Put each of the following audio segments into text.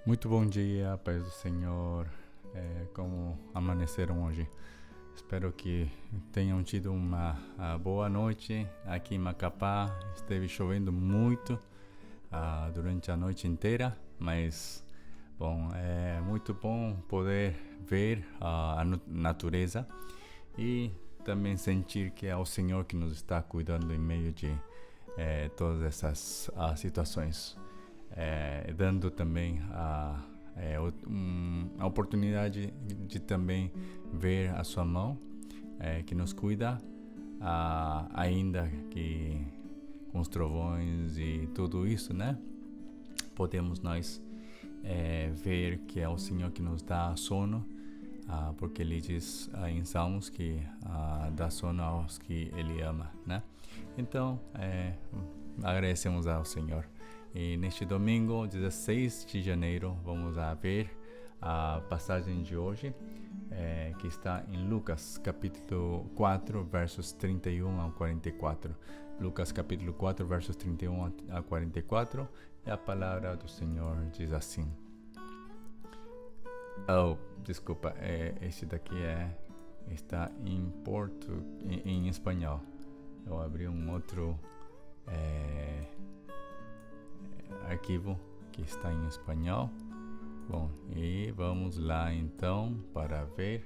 Muito bom dia, paz do Senhor. Como amanheceram hoje? Espero que tenham tido uma boa noite aqui em Macapá. Esteve chovendo muito durante a noite inteira, mas bom, é muito bom poder ver a natureza e também sentir que é o Senhor que nos está cuidando em meio de todas essas situações. Dando também a oportunidade de também ver a sua mão que nos cuida, ainda que com os trovões e tudo isso, né? Podemos nós ver que é o Senhor que nos dá sono, porque Ele diz em Salmos que dá sono aos que Ele ama, né? Então, agradecemos ao Senhor. E neste domingo, 16 de janeiro, vamos ver a passagem de hoje, que está em Lucas, capítulo 4, versos 31 ao 44. Lucas, capítulo 4, versos 31 a 44, e a palavra do Senhor diz assim. Desculpa, esse daqui está em espanhol. Eu abri um outro arquivo que está em espanhol. Bom, e vamos lá então para ver.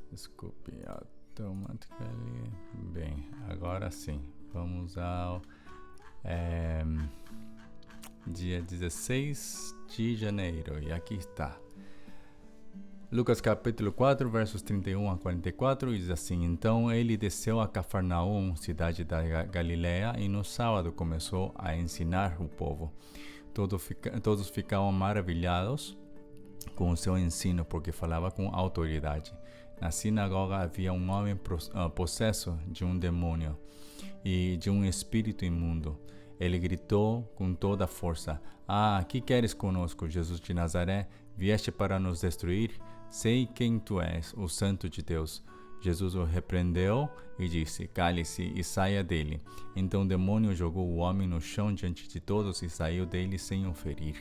Desculpe, automatically. Bem, agora sim. Vamos ao dia 16 de janeiro. E aqui está. Lucas capítulo 4, versos 31 a 44, diz assim: Então ele desceu a Cafarnaum, cidade da Galiléia, e no sábado começou a ensinar o povo. Todos ficavam maravilhados com o seu ensino, porque falava com autoridade. Na sinagoga havia um homem possesso de um demônio e de um espírito imundo. Ele gritou com toda a força: que queres conosco, Jesus de Nazaré? Vieste para nos destruir? Sei quem tu és, o Santo de Deus. Jesus o repreendeu e disse: Cale-se e saia dele. Então o demônio jogou o homem no chão diante de todos e saiu dele sem o ferir.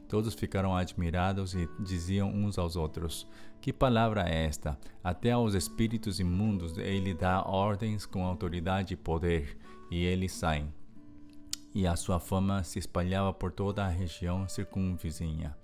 Todos ficaram admirados e diziam uns aos outros: Que palavra é esta? Até aos espíritos imundos ele dá ordens com autoridade e poder, e eles saem. E a sua fama se espalhava por toda a região circunvizinha.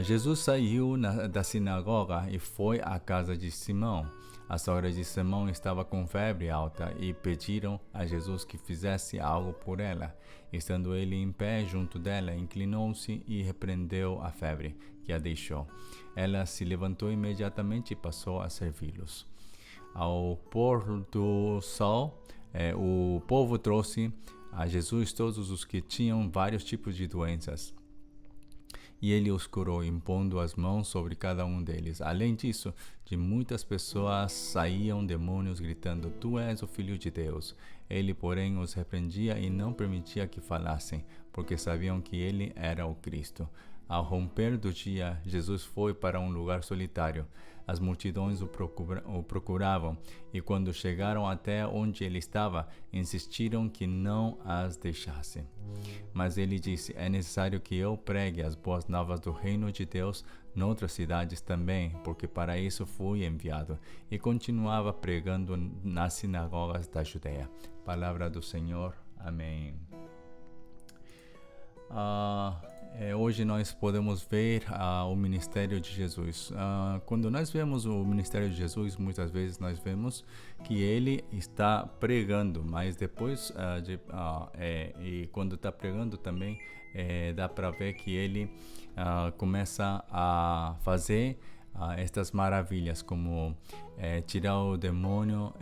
Jesus saiu da sinagoga e foi à casa de Simão. A sogra de Simão estava com febre alta e pediram a Jesus que fizesse algo por ela. Estando ele em pé junto dela, inclinou-se e repreendeu a febre, que a deixou. Ela se levantou imediatamente e passou a servi-los. Ao pôr do sol, o povo trouxe a Jesus todos os que tinham vários tipos de doenças. E ele os curou, impondo as mãos sobre cada um deles. Além disso, de muitas pessoas saíam demônios gritando: Tu és o Filho de Deus. Ele, porém, os repreendia e não permitia que falassem, porque sabiam que ele era o Cristo. Ao romper do dia, Jesus foi para um lugar solitário. As multidões o procuravam, e quando chegaram até onde ele estava, insistiram que não as deixasse. Mas ele disse: É necessário que eu pregue as boas novas do reino de Deus noutras cidades também, porque para isso fui enviado. E continuava pregando nas sinagogas da Judeia. Palavra do Senhor. Amém. Hoje nós podemos ver o ministério de Jesus. Quando nós vemos o ministério de Jesus, muitas vezes nós vemos que ele está pregando, mas depois e quando está pregando também dá para ver que ele começa a fazer estas maravilhas, como tirar o demônio,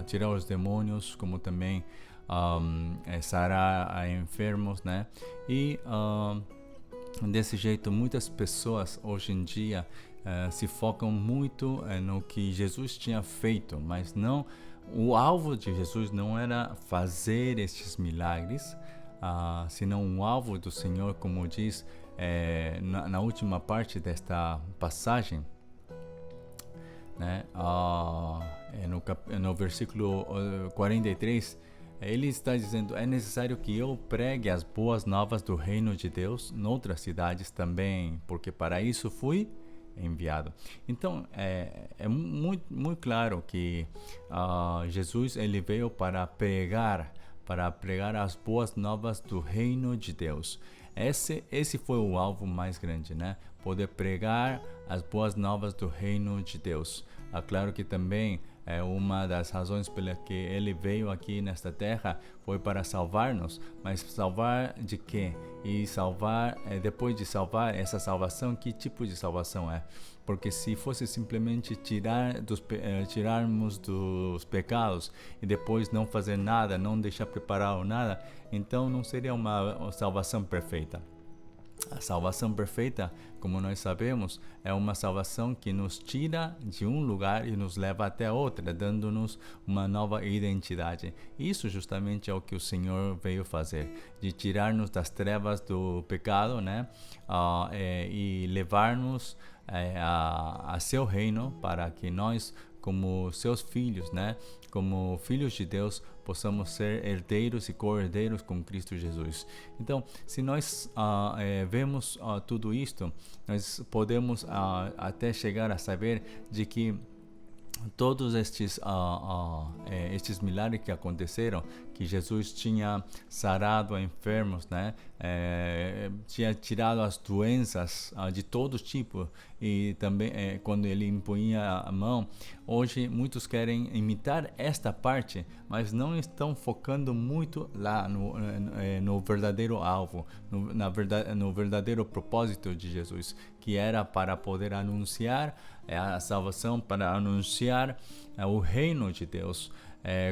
tirar os demônios, como também sarar a enfermos, né? E desse jeito muitas pessoas hoje em dia se focam muito no que Jesus tinha feito, mas não, o alvo de Jesus não era fazer estes milagres, senão o alvo do Senhor, como diz na última parte desta passagem, né? no versículo 43, ele está dizendo: é necessário que eu pregue as boas novas do reino de Deus noutras cidades também, porque para isso fui enviado. Então é muito claro que Jesus ele veio para pregar as boas novas do reino de Deus. Esse foi o alvo mais grande, né? Poder pregar as boas novas do reino de Deus. Claro que também uma das razões pela que ele veio aqui nesta terra foi para salvar-nos, mas salvar de quê? E salvar, depois de salvar, essa salvação, que tipo de salvação é? Porque se fosse simplesmente tirarmos dos pecados e depois não fazer nada, não deixar preparado nada, então não seria uma salvação perfeita. A salvação perfeita, como nós sabemos, é uma salvação que nos tira de um lugar e nos leva até outra, dando-nos uma nova identidade. Isso justamente é o que o Senhor veio fazer, de tirar-nos das trevas do pecado, né? E levar-nos a seu reino, para que nós, como seus filhos, né? Como filhos de Deus, possamos ser herdeiros e co-herdeiros com Cristo Jesus. Então, se nós vemos tudo isto, nós podemos até chegar a saber de que todos estes milagres que aconteceram, que Jesus tinha sarado enfermos, né? Tinha tirado as doenças de todo tipo, e também quando ele impunha a mão. Hoje muitos querem imitar esta parte, mas não estão focando muito lá no verdadeiro alvo, no verdadeiro propósito de Jesus, que era para poder anunciar a salvação, para anunciar o reino de Deus.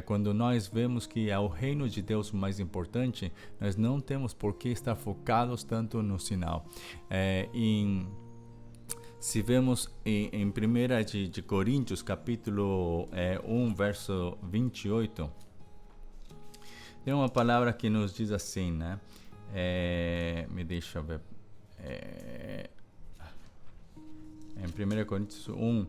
Quando nós vemos que é o reino de Deus o mais importante, nós não temos por que estar focados tanto no sinal. Se vemos em 1 de Coríntios, capítulo 1, verso 28, tem uma palavra que nos diz assim, né? Me deixa ver. Em 1 Coríntios 1,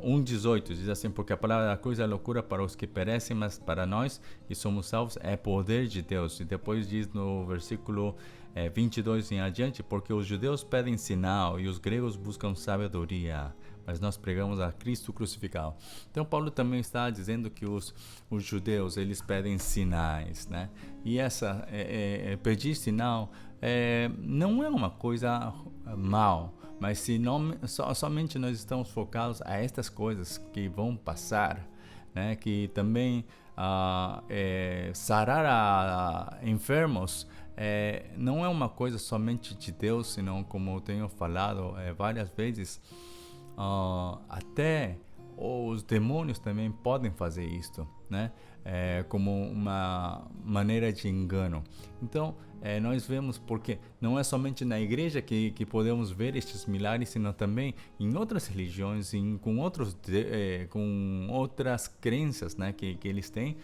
1:18 diz assim: porque a palavra da cruz é loucura para os que perecem, mas para nós que somos salvos é poder de Deus. E depois diz no versículo 22 em adiante: porque os judeus pedem sinal e os gregos buscam sabedoria, mas nós pregamos a Cristo crucificado. Então Paulo também está dizendo que os judeus eles pedem sinais, né? E pedir sinal não é uma coisa mal. Mas se somente nós estamos focados a estas coisas que vão passar, né? Que também sarar enfermos não é uma coisa somente de Deus, senão, como eu tenho falado várias vezes, até os demônios também podem fazer isto, né? Como uma maneira de engano. Então, nós vemos, porque não é somente na igreja que podemos ver estes milagres, senão também em outras religiões, com outras crenças, né, que eles têm.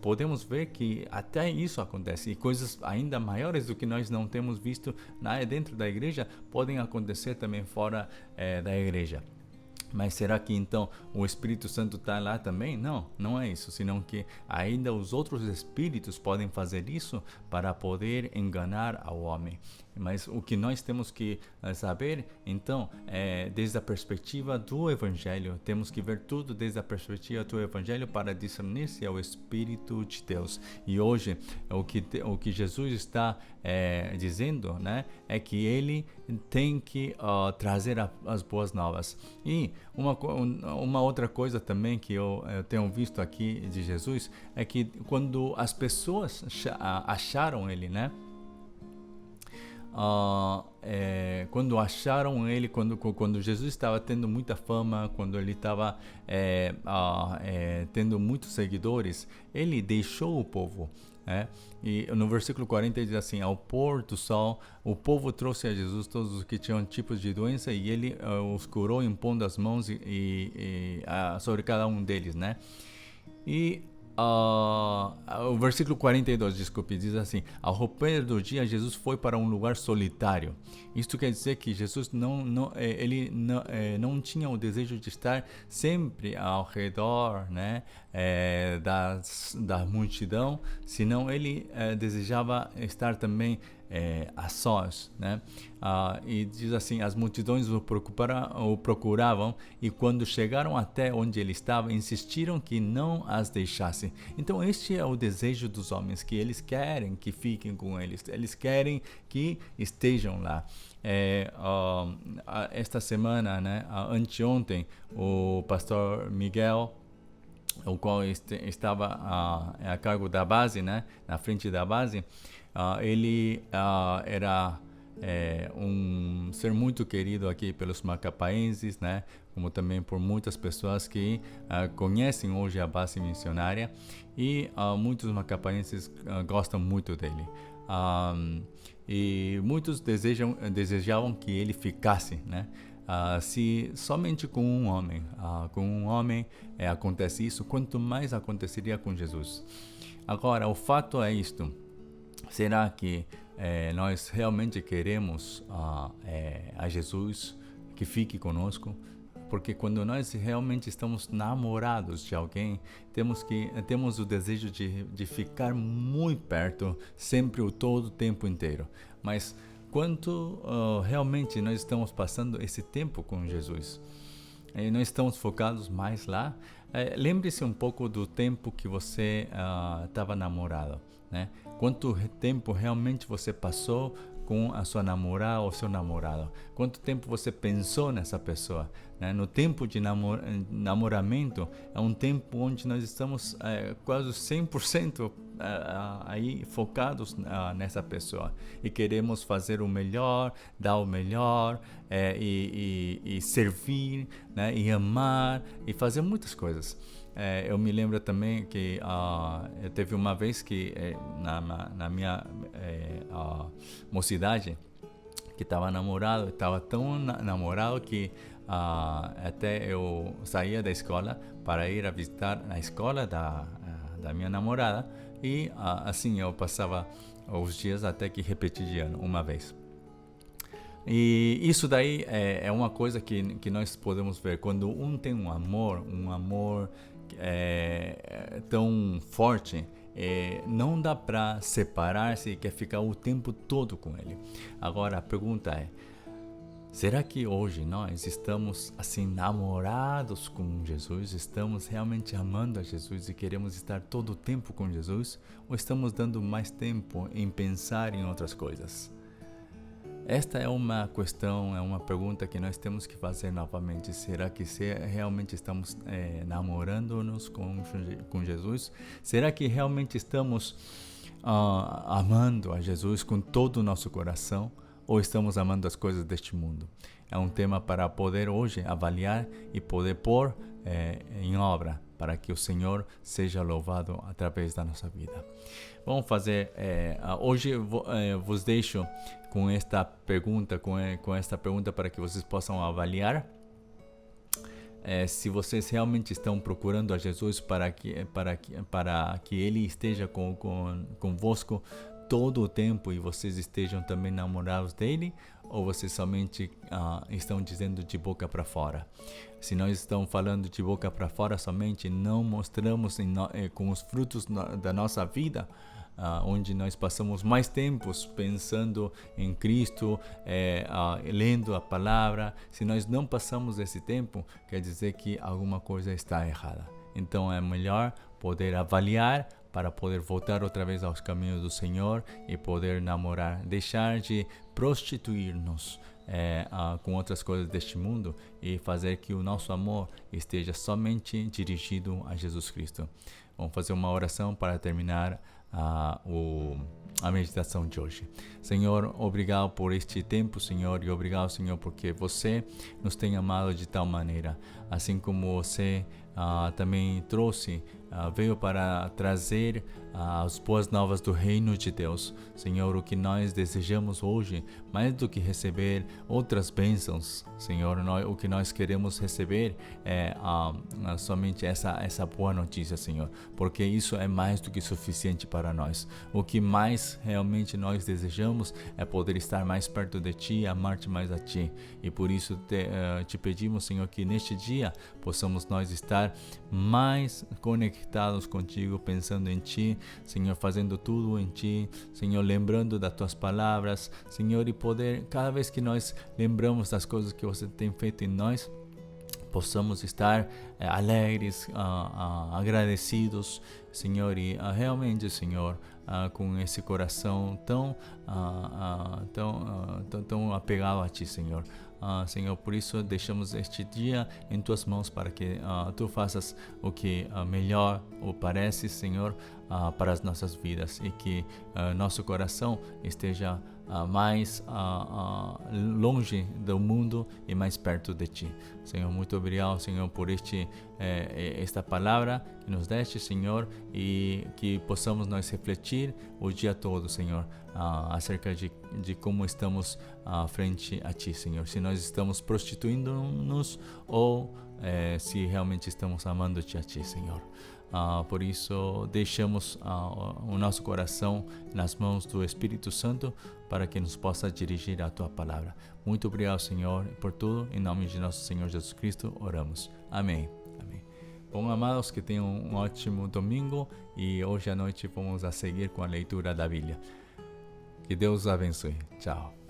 Podemos ver que até isso acontece, e coisas ainda maiores do que nós não temos visto dentro da igreja podem acontecer também fora da igreja. Mas será que então o Espírito Santo está lá também? Não, não é isso, senão que ainda os outros espíritos podem fazer isso para poder enganar ao homem. Mas o que nós temos que saber, então, desde a perspectiva do Evangelho, temos que ver tudo desde a perspectiva do Evangelho para discernir se é o Espírito de Deus. E hoje, o que Jesus está dizendo, né, é que ele tem que trazer as boas novas. E uma outra coisa também que eu tenho visto aqui de Jesus é que quando as pessoas acharam ele, né? Quando acharam ele, quando Jesus estava tendo muita fama, quando ele estava tendo muitos seguidores, ele deixou o povo. E no versículo 40 diz assim: ao pôr do sol, o povo trouxe a Jesus todos os que tinham tipos de doença, e ele os curou impondo as mãos sobre cada um deles, né? E o versículo 42, desculpe, diz assim: ao romper do dia, Jesus foi para um lugar solitário. Isto quer dizer que Jesus não tinha o desejo de estar sempre ao redor, né, da multidão, senão ele desejava estar também a sós, né? E diz assim: as multidões o procuravam, e quando chegaram até onde ele estava, insistiram que não as deixasse. Então este é o desejo dos homens, que eles querem que fiquem com eles querem que estejam lá. Esta semana, né, anteontem, o pastor Miguel, o qual estava a cargo da base, né, na frente da base, ele era um ser muito querido aqui pelos macapaenses, né, como também por muitas pessoas que conhecem hoje a base missionária, e muitos macapaenses gostam muito dele. E muitos desejavam que ele ficasse, né? Se somente com um homem acontece isso, quanto mais aconteceria com Jesus. Agora, o fato é isto: será que nós realmente queremos a Jesus que fique conosco? Porque quando nós realmente estamos namorados de alguém, temos o desejo de ficar muito perto, sempre, todo o tempo inteiro. Mas quanto realmente nós estamos passando esse tempo com Jesus? Nós estamos focados mais lá? Lembre-se um pouco do tempo que você estava namorado, né? Quanto tempo realmente você passou com a sua namorada ou seu namorado? Quanto tempo você pensou nessa pessoa, né? No tempo de namoramento é um tempo onde nós estamos quase 100% aí focados nessa pessoa, e queremos fazer o melhor, dar o melhor, e servir, né? E amar e fazer muitas coisas. Eu me lembro também que teve uma vez que na minha mocidade, que estava namorado, estava tão namorado que até eu saía da escola para ir a visitar a escola da minha namorada, e assim eu passava os dias até que repeti de ano uma vez. E isso daí é uma coisa que nós podemos ver quando tem um amor tão forte. Não dá para separar-se e quer ficar o tempo todo com ele. Agora a pergunta é: será que hoje nós estamos assim namorados com Jesus? Estamos realmente amando a Jesus e queremos estar todo o tempo com Jesus? Ou estamos dando mais tempo em pensar em outras coisas? Esta é uma questão, é uma pergunta que nós temos que fazer novamente. Será que realmente estamos namorando-nos com Jesus? Será que realmente estamos amando a Jesus com todo o nosso coração? Ou estamos amando as coisas deste mundo? É um tema para poder hoje avaliar e poder pôr em obra, para que o Senhor seja louvado através da nossa vida. Vamos fazer, hoje vos deixo com esta pergunta, para que vocês possam avaliar se vocês realmente estão procurando a Jesus para que Ele esteja convosco todo o tempo e vocês estejam também namorados dele, ou vocês somente estão dizendo de boca para fora? Se nós estamos falando de boca para fora somente, não mostramos com os frutos da nossa vida, onde nós passamos mais tempos pensando em Cristo, lendo a palavra. Se nós não passamos esse tempo, quer dizer que alguma coisa está errada. Então é melhor poder avaliar, para poder voltar outra vez aos caminhos do Senhor e poder namorar, deixar de prostituir-nos com outras coisas deste mundo e fazer que o nosso amor esteja somente dirigido a Jesus Cristo. Vamos fazer uma oração para terminar a meditação de hoje. Senhor, obrigado por este tempo, Senhor, e obrigado, Senhor, porque você nos tem amado de tal maneira, assim como você também veio para trazer as boas novas do reino de Deus. Senhor, o que nós desejamos hoje, mais do que receber outras bênçãos, Senhor, o que nós queremos receber é somente essa boa notícia, Senhor, porque isso é mais do que suficiente para nós. O que mais realmente nós desejamos é poder estar mais perto de Ti, amar-te mais a Ti. E por isso te pedimos, Senhor, que neste dia possamos nós estar mais conectados contigo, pensando em Ti, Senhor, fazendo tudo em Ti, Senhor, lembrando das Tuas palavras, Senhor, e poder, cada vez que nós lembramos das coisas que Você tem feito em nós, possamos estar alegres, agradecidos, Senhor, e realmente, Senhor, com esse coração tão apegado a Ti, Senhor. Senhor, por isso deixamos este dia em Tuas mãos para que Tu faças o que melhor ou parece, Senhor, para as nossas vidas, e que nosso coração esteja mais longe do mundo e mais perto de Ti. Senhor, muito obrigado, Senhor, por esta palavra que nos deste, Senhor, e que possamos nós refletir o dia todo, Senhor, acerca de como estamos frente a Ti, Senhor. Se nós estamos prostituindo-nos ou se realmente estamos amando-te a Ti, Senhor. Por isso, deixamos o nosso coração nas mãos do Espírito Santo para que nos possa dirigir a Tua palavra. Muito obrigado, Senhor, por tudo. Em nome de nosso Senhor Jesus Cristo, oramos. Amém. Amém. Bom, amados, que tenham um ótimo domingo, e hoje à noite vamos a seguir com a leitura da Bíblia. Que Deus os abençoe. Tchau.